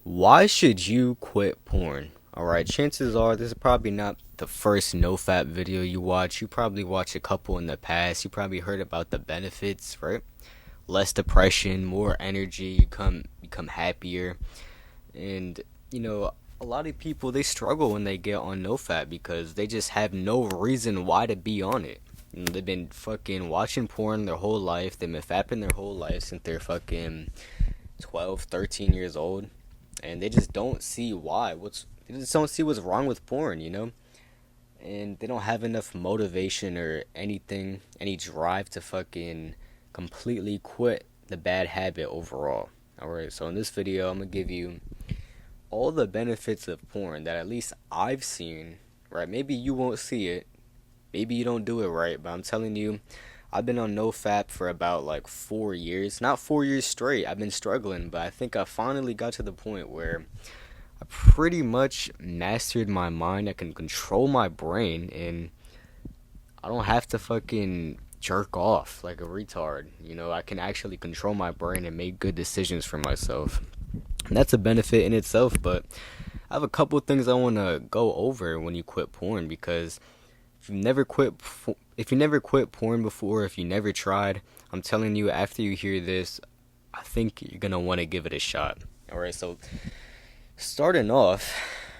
Why should you quit porn? Alright, chances are this is probably not the first NoFap video you watch. You probably watched a couple in the past. You probably heard about the benefits, right? Less depression, more energy, you become happier. And a lot of people they struggle when they get on NoFap because they just have no reason why to be on it. They've been fucking watching porn their whole life. They've been fapping their whole life since they're fucking 12, 13 years old, and they just don't see they just don't see what's wrong with porn. And they don't have enough motivation or any drive to fucking completely quit the bad habit overall. Alright, so in this video, I'm gonna give you all the benefits of porn that at least I've seen, right? Maybe you won't see it, maybe you don't do it right, but I'm telling you, I've been on NoFap for about like 4 years. Not 4 years straight. I've been struggling, but I think I finally got to the point where I pretty much mastered my mind. I can control my brain, and I don't have to fucking jerk off like a retard. I can actually control my brain and make good decisions for myself. And that's a benefit in itself, but I have a couple things I want to go over when you quit porn, because if you never quit porn before, if you never tried, I'm telling you, after you hear this, I think you're gonna want to give it a shot. Alright, so starting off,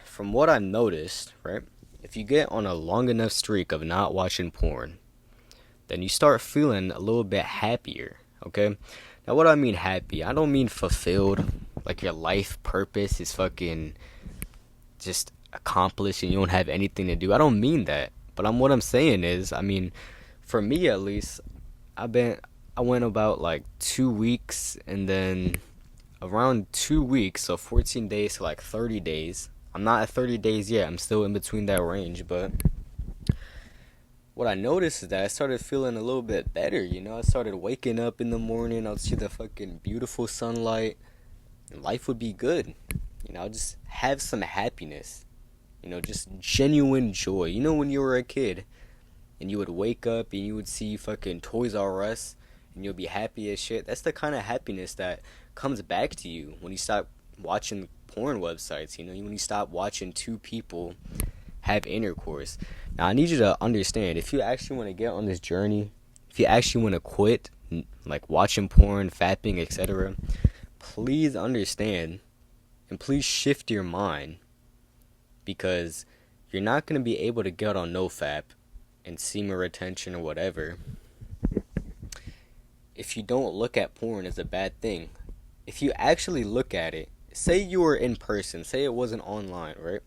from what I've noticed, right, if you get on a long enough streak of not watching porn, then you start feeling a little bit happier, okay? Now, what I mean happy, I don't mean fulfilled, like your life purpose is fucking just accomplished and you don't have anything to do. I don't mean that. But what I'm saying is, for me at least, I went about like 2 weeks, and then around 2 weeks, so 14 days to like 30 days. I'm not at 30 days yet. I'm still in between that range, but what I noticed is that I started feeling a little bit better. I started waking up in the morning. I'd see the fucking beautiful sunlight, and life would be good. I'd just have some happiness. Just genuine joy. When you were a kid and you would wake up and you would see fucking Toys R Us and you'll be happy as shit. That's the kind of happiness that comes back to you when you stop watching porn websites. When you stop watching two people have intercourse. Now, I need you to understand, if you actually want to get on this journey, if you actually want to quit, like watching porn, fapping, etc., please understand and please shift your mind, because you're not going to be able to get on NoFap and semen retention or whatever if you don't look at porn as a bad thing. If you actually look at it, say you were in person, say it wasn't online, right?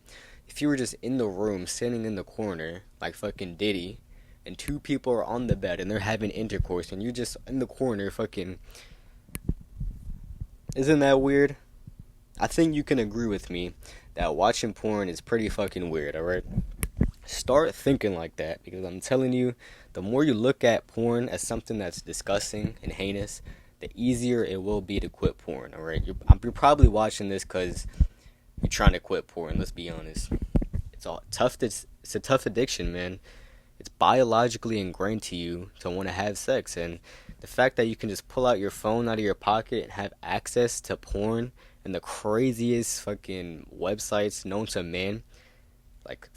If you were just in the room, sitting in the corner, like fucking Diddy, and two people are on the bed and they're having intercourse, and you're just in the corner fucking... Isn't that weird? I think you can agree with me that watching porn is pretty fucking weird, alright? Start thinking like that, because I'm telling you, the more you look at porn as something that's disgusting and heinous, the easier it will be to quit porn, alright? You're probably watching this because you're trying to quit porn, let's be honest. It's a tough addiction, man. It's biologically ingrained to you to want to have sex, and the fact that you can just pull out your phone out of your pocket and have access to porn and the craziest fucking websites known to man, like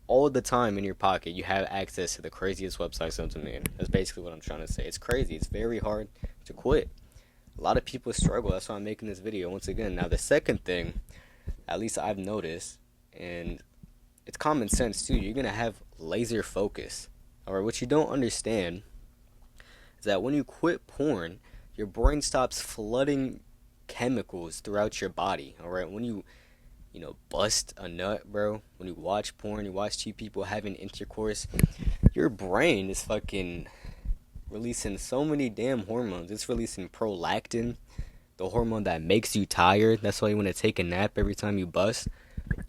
all the time in your pocket, you have access to the craziest websites known to man. That's basically what I'm trying to say. It's crazy. It's very hard to quit. A lot of people struggle. That's why I'm making this video once again. Now, the second thing, at least I've noticed, and it's common sense too, you're gonna have laser focus. Alright, what you don't understand is that when you quit porn, your brain stops flooding chemicals throughout your body. Alright, when you bust a nut, bro, when you watch porn, you watch two people having intercourse, your brain is fucking releasing so many damn hormones. It's releasing prolactin, the hormone that makes you tired. That's why you want to take a nap every time you bust.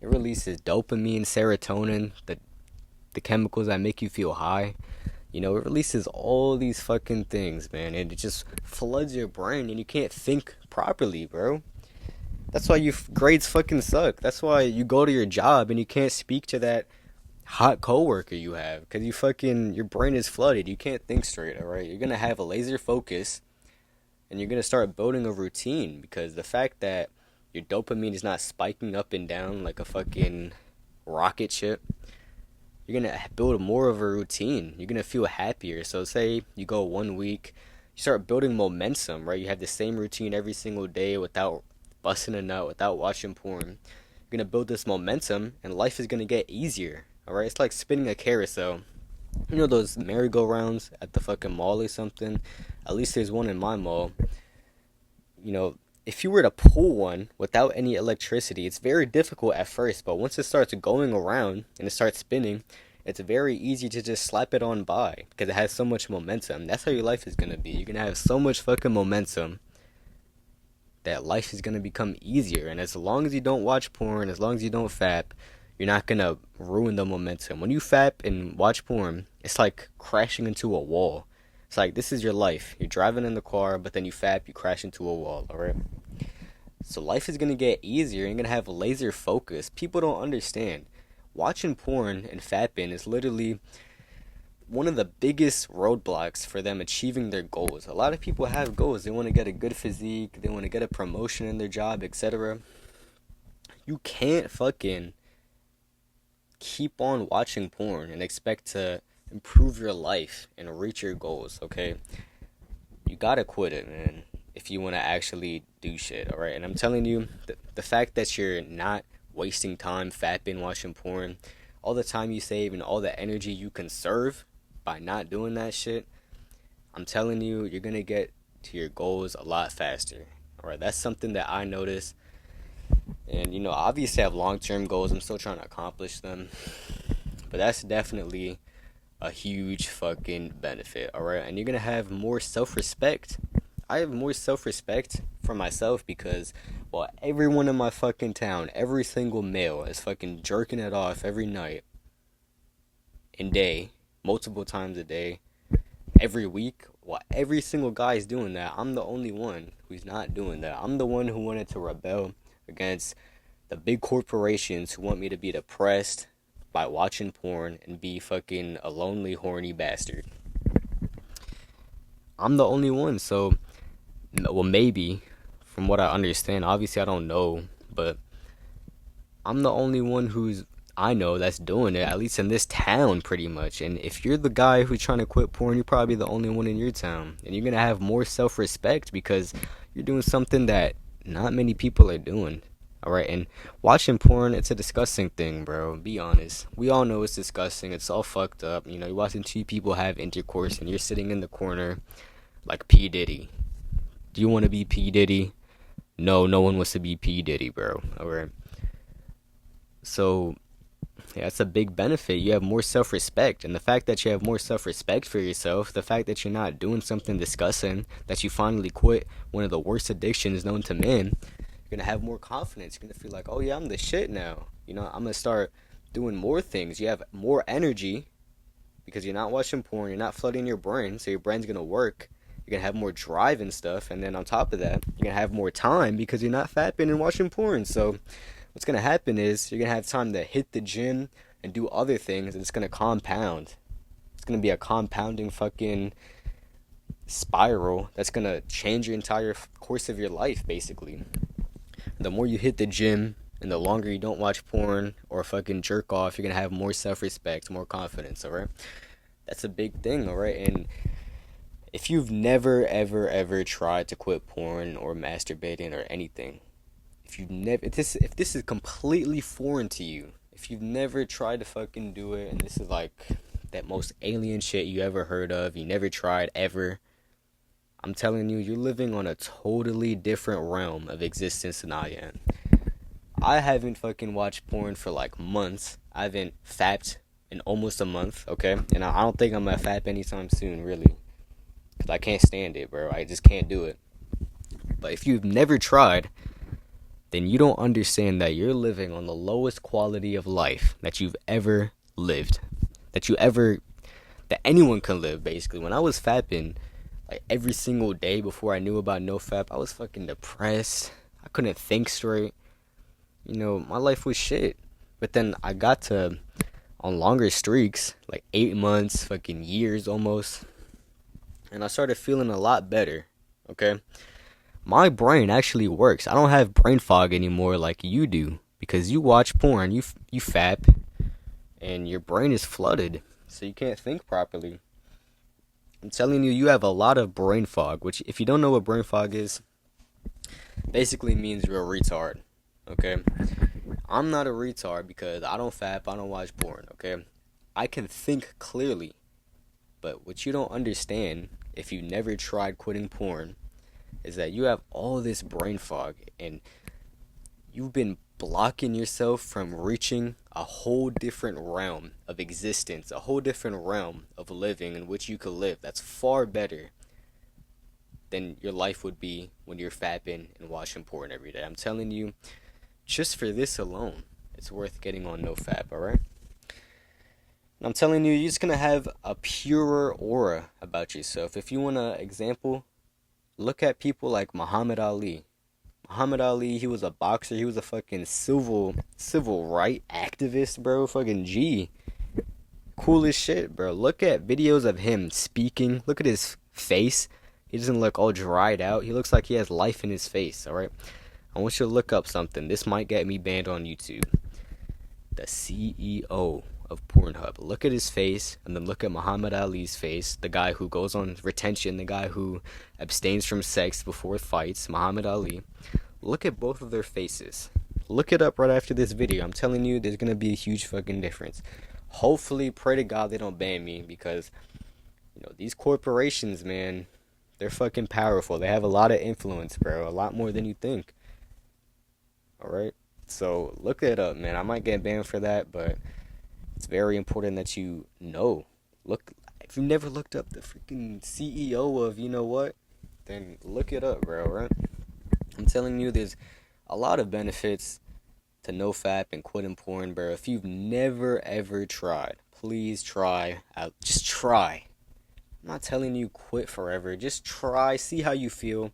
It releases dopamine, serotonin, the chemicals that make you feel high. It releases all these fucking things, man, and it just floods your brain and you can't think properly, bro. That's why your grades fucking suck. That's why you go to your job and you can't speak to that hot coworker you have, because your brain is flooded. You can't think straight, alright? You're gonna have a laser focus and you're gonna start building a routine because the fact that your dopamine is not spiking up and down like a fucking rocket ship, you're gonna build more of a routine. You're gonna feel happier. So say you go 1 week, you start building momentum, right? You have the same routine every single day without busting a nut, without watching porn. You're gonna build this momentum, and life is gonna get easier. All right, it's like spinning a carousel. You know those merry-go-rounds at the fucking mall or something? At least there's one in my mall. You know, if you were to pull one without any electricity, it's very difficult at first, but once it starts going around and it starts spinning, it's very easy to just slap it on by because it has so much momentum. That's how your life is going to be. You're going to have so much fucking momentum that life is going to become easier. And as long as you don't watch porn, as long as you don't fap, you're not going to ruin the momentum. When you fap and watch porn, it's like crashing into a wall. It's like, this is your life. You're driving in the car, but then you fap, you crash into a wall, alright? So life is going to get easier. You're going to have laser focus. People don't understand. Watching porn and fapping is literally one of the biggest roadblocks for them achieving their goals. A lot of people have goals. They want to get a good physique. They want to get a promotion in their job, etc. You can't fucking keep on watching porn and expect to improve your life and reach your goals, okay? You gotta quit it, man, if you want to actually do shit, alright? And I'm telling you, the fact that you're not wasting time fapping, watching porn, all the time you save and all the energy you conserve by not doing that shit, I'm telling you, you're gonna get to your goals a lot faster, alright? That's something that I noticed. And, you know, obviously I have long-term goals. I'm still trying to accomplish them. But that's definitely a huge fucking benefit, alright? And you're gonna have more self-respect. I have more self-respect for myself because, well, everyone in my fucking town, every single male is fucking jerking it off every night and day, multiple times a day, every week. Well, every single guy is doing that. I'm the only one who's not doing that. I'm the one who wanted to rebel against the big corporations who want me to be depressed by watching porn and be fucking a lonely, horny bastard. I'm the only one, so, well, maybe, from what I understand, obviously I don't know, but I'm the only one I know that's doing it, at least in this town, pretty much. And if you're the guy who's trying to quit porn, you're probably the only one in your town. And you're gonna have more self-respect because you're doing something that not many people are doing. Alright, and watching porn, it's a disgusting thing, bro. Be honest. We all know it's disgusting. It's all fucked up. You know, you're watching two people have intercourse and you're sitting in the corner like P. Diddy. Do you want to be P. Diddy? No, no one wants to be P. Diddy, bro. Alright. So, yeah, that's a big benefit. You have more self-respect. And the fact that you have more self-respect for yourself, the fact that you're not doing something disgusting, that you finally quit one of the worst addictions known to men, you're going to have more confidence. You're going to feel like, oh, yeah, I'm the shit now. You know, I'm going to start doing more things. You have more energy because you're not watching porn. You're not flooding your brain, so your brain's going to work. You're going to have more drive and stuff. And then on top of that, you're going to have more time because you're not fapping and watching porn. So what's going to happen is you're going to have time to hit the gym and do other things, and it's going to compound. It's going to be a compounding fucking spiral that's going to change your entire course of your life, basically. The more you hit the gym and the longer you don't watch porn or fucking jerk off, you're going to have more self-respect, more confidence, alright? That's a big thing, alright? And if you've never, ever tried to quit porn or masturbating or anything, if this is completely foreign to you, if you've never tried to fucking do it, and this is like that most alien shit you ever heard of, you never tried ever, I'm telling you, you're living on a totally different realm of existence than I am. I haven't fucking watched porn for like months. I haven't fapped in almost a month, okay? And I don't think I'm gonna fap anytime soon, really. Because I can't stand it, bro. I just can't do it. But if you've never tried, then you don't understand that you're living on the lowest quality of life that you've ever lived. That anyone can live, basically. When I was fapping, like every single day before I knew about NoFap, I was fucking depressed. I couldn't think straight. You know, my life was shit. But then I got to, on longer streaks, like 8 months, fucking years almost, and I started feeling a lot better. okay? My brain actually works. I don't have brain fog anymore like you do because you watch porn, you fap, and your brain is flooded, so you can't think properly. I'm telling you, you have a lot of brain fog, which if you don't know what brain fog is, basically means you're a retard, okay? I'm not a retard because I don't fap, I don't watch porn, okay? I can think clearly, but what you don't understand if you never tried quitting porn is that you have all this brain fog and you've been blocking yourself from reaching a whole different realm of existence, a whole different realm of living in which you could live that's far better than your life would be when you're fapping and watching porn every day. I'm telling you, just for this alone, it's worth getting on NoFap, alright? And I'm telling you, you're just gonna have a purer aura about yourself. If you want an example, look at people like Muhammad Ali. Muhammad Ali, he was a boxer. He was a fucking civil right activist, bro. Fucking G. Cool as shit, bro. Look at videos of him speaking. Look at his face. He doesn't look all dried out. He looks like he has life in his face, alright? I want you to look up something. This might get me banned on YouTube. The CEO of Pornhub. Look at his face, and then look at Muhammad Ali's face, the guy who goes on retention, the guy who abstains from sex before fights, Muhammad Ali. Look at both of their faces. Look it up right after this video. I'm telling you, there's gonna be a huge fucking difference. Hopefully, pray to God they don't ban me, because, you know, these corporations, man, they're fucking powerful. They have a lot of influence, bro. A lot more than you think. Alright? So, look it up, man. I might get banned for that, but it's very important that you know. Look, if you never looked up the freaking CEO of you know what, then look it up, bro, right? I'm telling you, there's a lot of benefits to NoFap and quitting porn, bro. If you've never ever tried, please try out. Just try. I'm not telling you quit forever. Just try, see how you feel.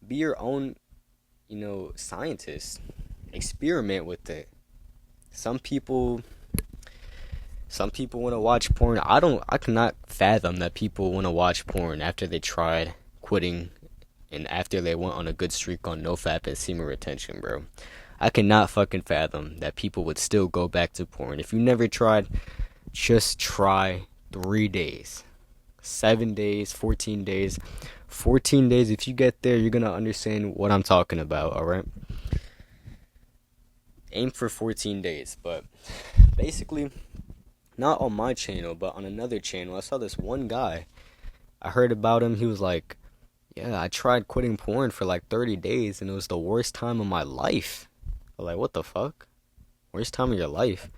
Be your own, scientist. Experiment with it. Some people want to watch porn. I cannot fathom that people want to watch porn after they tried quitting and after they went on a good streak on NoFap and semen retention, bro. I cannot fucking fathom that people would still go back to porn. If you never tried, just try 3 days. 7 days, 14 days. 14 days, if you get there, you're going to understand what I'm talking about, alright? Aim for 14 days, but basically, not on my channel, but on another channel, I saw this one guy. I heard about him. He was like, yeah, I tried quitting porn for like 30 days, and it was the worst time of my life. I was like, what the fuck? Worst time of your life?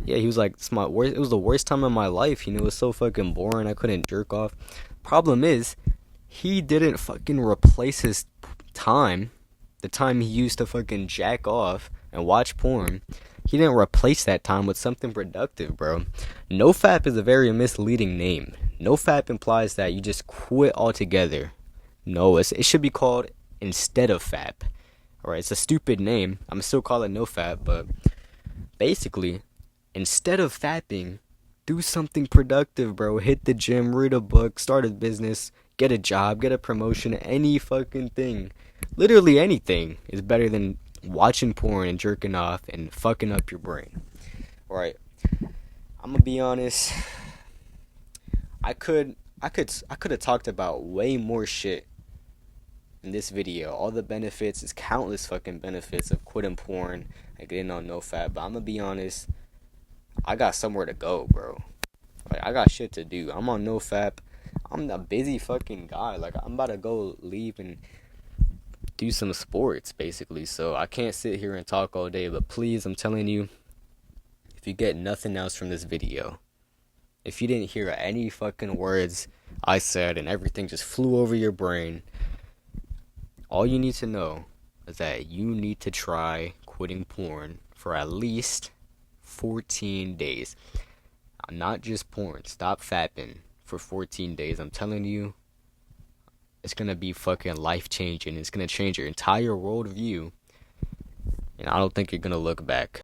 Yeah, he was like, it was the worst time of my life. It was so fucking boring. I couldn't jerk off. Problem is, he didn't fucking replace his time, the time he used to fucking jack off and watch porn. He didn't replace that time with something productive, bro. NoFap is a very misleading name. NoFap implies that you just quit altogether. No, it should be called instead of fap. Alright, it's a stupid name. I'm still calling it NoFap, but basically, instead of fapping, do something productive, bro. Hit the gym, read a book, start a business, get a job, get a promotion, any fucking thing. Literally anything is better than watching porn and jerking off and fucking up your brain. Alright, I'm gonna be honest. I could have talked about way more shit in this video. All the benefits, is countless fucking benefits of quitting porn and getting on NoFap. But I'm gonna be honest, I got somewhere to go, bro. Like, I got shit to do. I'm on NoFap. I'm a busy fucking guy. Like, I'm about to go leave and do some sports, basically. So I can't sit here and talk all day. But please, I'm telling you, if you get nothing else from this video, if you didn't hear any fucking words I said and everything just flew over your brain, all you need to know is that you need to try quitting porn for at least 14 days. Not just porn. Stop fapping for 14 days. I'm telling you, it's gonna be fucking life changing. It's gonna change your entire worldview, and I don't think you're gonna look back.